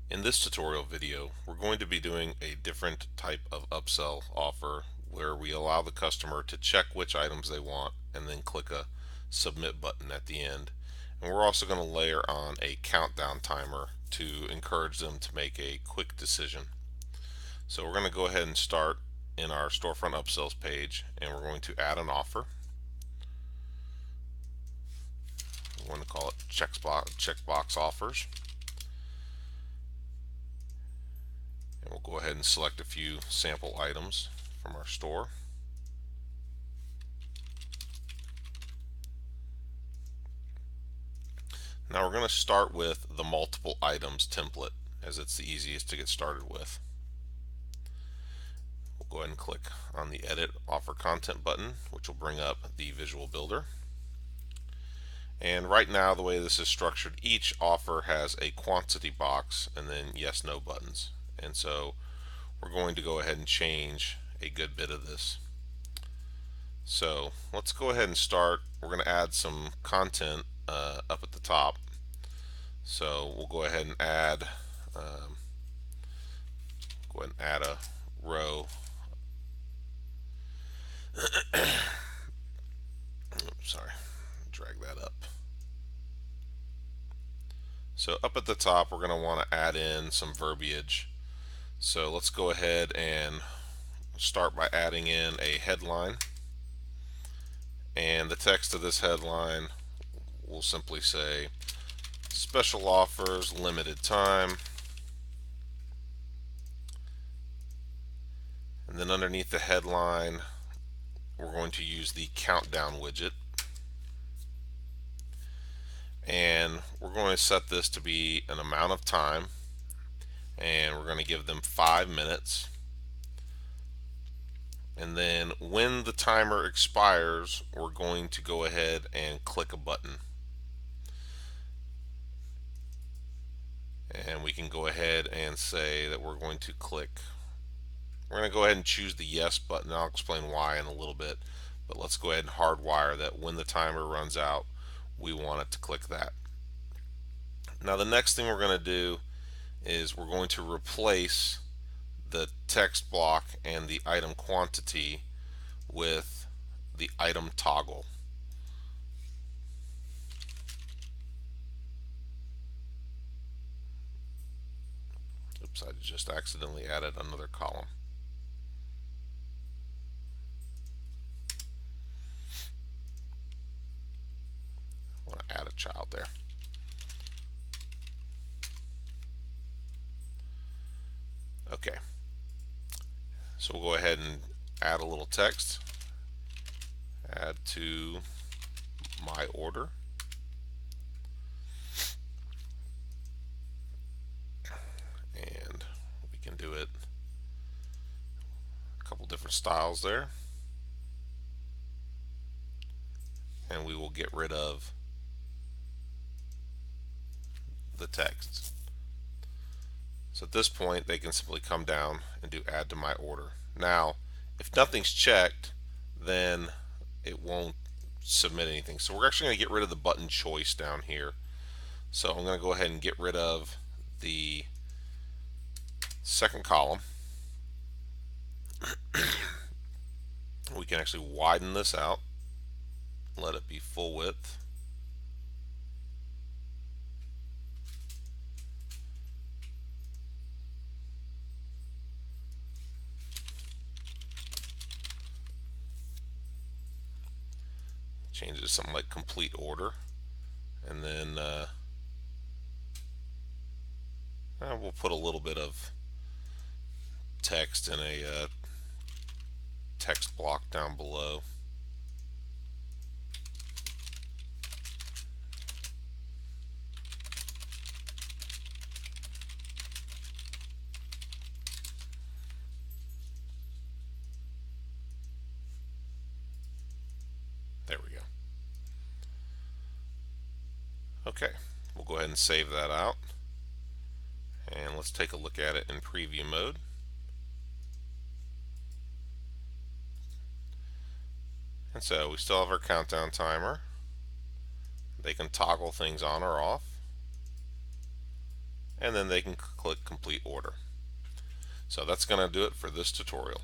In this tutorial video, we're going to be doing a different type of upsell offer where we allow the customer to check which items they want and then click a submit button at the end. And we're also going to layer on a countdown timer to encourage them to make a quick decision. So we're going to go ahead and start in our storefront upsells page, and we're going to add an offer. We're going to call it checkbox offers. And we'll go ahead and select a few sample items from our store. Now we're going to start with the multiple items template, as it's the easiest to get started with. We'll go ahead and click on the Edit Offer Content button, which will bring up the Visual Builder. And right now, the way this is structured, each offer has a quantity box and then yes, no buttons. And so we're going to go ahead and change a good bit of this. So let's go ahead and start. We're going to add some content up at the top. So we'll go ahead and add a row. Sorry, drag that up. So up at the top, we're going to want to add in some verbiage. So let's go ahead and start by adding in a headline. And the text of this headline will simply say, special offers, limited time. And then underneath the headline, we're going to use the countdown widget. And we're going to set this to be an amount of time. And we're going to give them 5 minutes. And then when the timer expires, we're going to go ahead and click a button. And we can go ahead and say that we're going to go ahead and choose the yes button. I'll explain why in a little bit, but let's go ahead and hardwire that when the timer runs out, we want it to click that. Now the next thing we're going to do is we're going to replace the text block and the item quantity with the item toggle. Oops, I just accidentally added another column. I want to add a child there. Okay, so we'll go ahead and add a little text. Add to my order. And we can do it a couple different styles there. And we will get rid of the text. So at this point, they can simply come down and do add to my order. Now, if nothing's checked, then it won't submit anything. So we're actually going to get rid of the button choice down here. So I'm going to go ahead and get rid of the second column. We can actually widen this out, let it be full width. Change it to something like complete order, and then we'll put a little bit of text in a text block down below. There we go. Okay, we'll go ahead and save that out, and let's take a look at it in preview mode. And so we still have our countdown timer. They can toggle things on or off. and then they can click complete order. So that's going to do it for this tutorial.